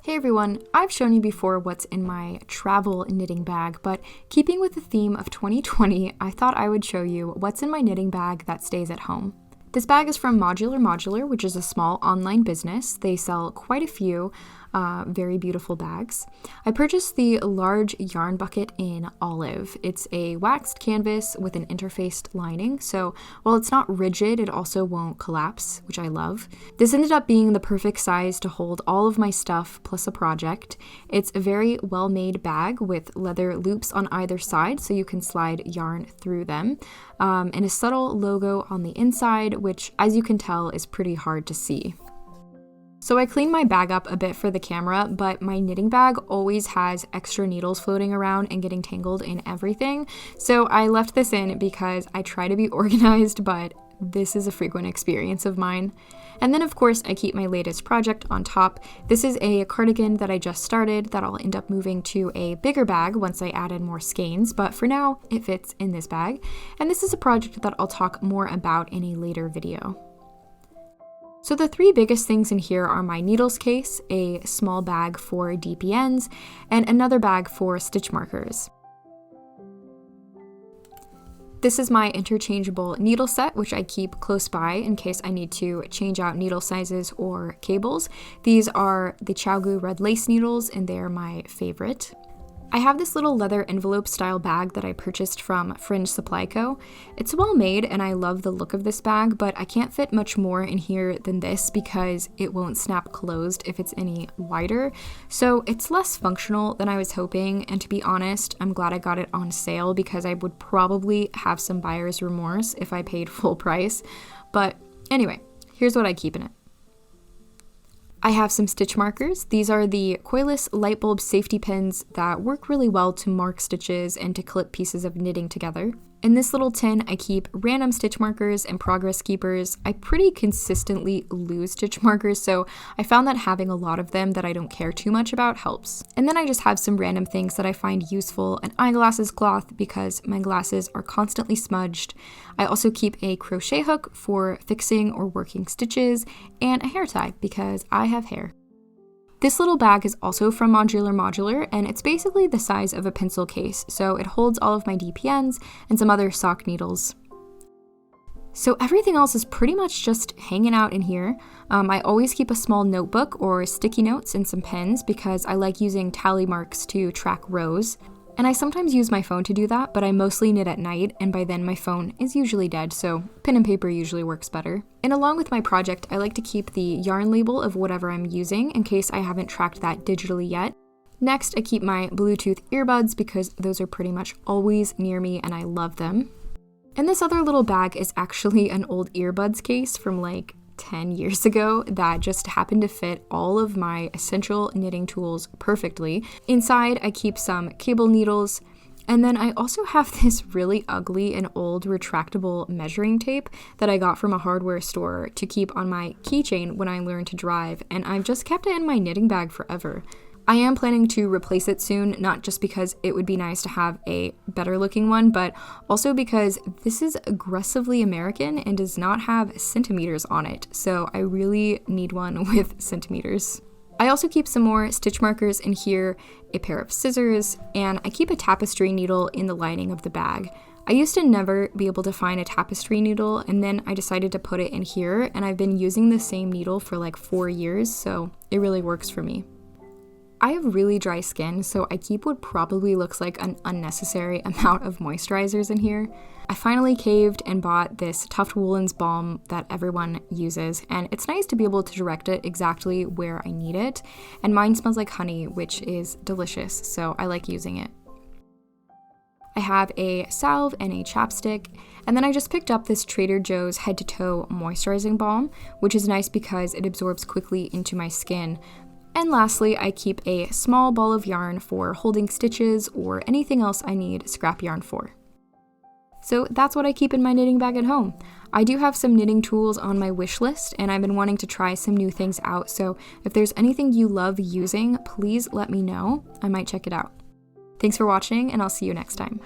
Hey everyone, I've shown you before what's in my travel knitting bag, but keeping with the theme of 2020, I thought I would show you what's in my knitting bag that stays at home. This bag is from Modular, which is a small online business. They sell quite a few very beautiful bags. I purchased the large yarn bucket in olive. It's a waxed canvas with an interfaced lining, so while it's not rigid, it also won't collapse, which I love. This ended up being the perfect size to hold all of my stuff plus a project. It's a very well-made bag with leather loops on either side so you can slide yarn through them, and a subtle logo on the inside, which, as you can tell, is pretty hard to see. So I cleaned my bag up a bit for the camera, but my knitting bag always has extra needles floating around and getting tangled in everything. So I left this in because I try to be organized, but this is a frequent experience of mine. And then of course I keep my latest project on top. This is a cardigan that I just started that I'll end up moving to a bigger bag once I add in more skeins, but for now it fits in this bag. And this is a project that I'll talk more about in a later video. So the three biggest things in here are my needles case, a small bag for DPNs, and another bag for stitch markers. This is my interchangeable needle set, which I keep close by in case I need to change out needle sizes or cables. These are the Chow red lace needles, and they're my favorite. I have this little leather envelope style bag that I purchased from Fringe Supply Co. It's well made and I love the look of this bag, but I can't fit much more in here than this because it won't snap closed if it's any wider. So it's less functional than I was hoping, and to be honest, I'm glad I got it on sale because I would probably have some buyer's remorse if I paid full price. But anyway, here's what I keep in it. I have some stitch markers. These are the coilless light bulb safety pins that work really well to mark stitches and to clip pieces of knitting together. In this little tin, I keep random stitch markers and progress keepers. I pretty consistently lose stitch markers, so I found that having a lot of them that I don't care too much about helps. And then I just have some random things that I find useful: an eyeglasses cloth because my glasses are constantly smudged. I also keep a crochet hook for fixing or working stitches, and a hair tie because I have hair. This little bag is also from Modular, and it's basically the size of a pencil case, so it holds all of my DPNs and some other sock needles. So everything else is pretty much just hanging out in here. I always keep a small notebook or sticky notes and some pens because I like using tally marks to track rows. And I sometimes use my phone to do that, but I mostly knit at night, and by then my phone is usually dead, so pen and paper usually works better. And along with my project, I like to keep the yarn label of whatever I'm using in case I haven't tracked that digitally yet. Next, I keep my Bluetooth earbuds because those are pretty much always near me and I love them. And this other little bag is actually an old earbuds case from like 10 years ago that just happened to fit all of my essential knitting tools perfectly. Inside, I keep some cable needles, and then I also have this really ugly and old retractable measuring tape that I got from a hardware store to keep on my keychain when I learn to drive, and I've just kept it in my knitting bag forever. I am planning to replace it soon, not just because it would be nice to have a better looking one, but also because this is aggressively American and does not have centimeters on it, so I really need one with centimeters. I also keep some more stitch markers in here, a pair of scissors, and I keep a tapestry needle in the lining of the bag. I used to never be able to find a tapestry needle, and then I decided to put it in here, and I've been using the same needle for like 4 years, so it really works for me. I have really dry skin, so I keep what probably looks like an unnecessary amount of moisturizers in here. I finally caved and bought this Tuft Woolens balm that everyone uses, and it's nice to be able to direct it exactly where I need it, and mine smells like honey, which is delicious, so I like using it. I have a salve and a chapstick, and then I just picked up this Trader Joe's head to toe moisturizing balm, which is nice because it absorbs quickly into my skin. And lastly, I keep a small ball of yarn for holding stitches or anything else I need scrap yarn for. So that's what I keep in my knitting bag at home. I do have some knitting tools on my wish list, and I've been wanting to try some new things out, so if there's anything you love using, please let me know. I might check it out. Thanks for watching, and I'll see you next time.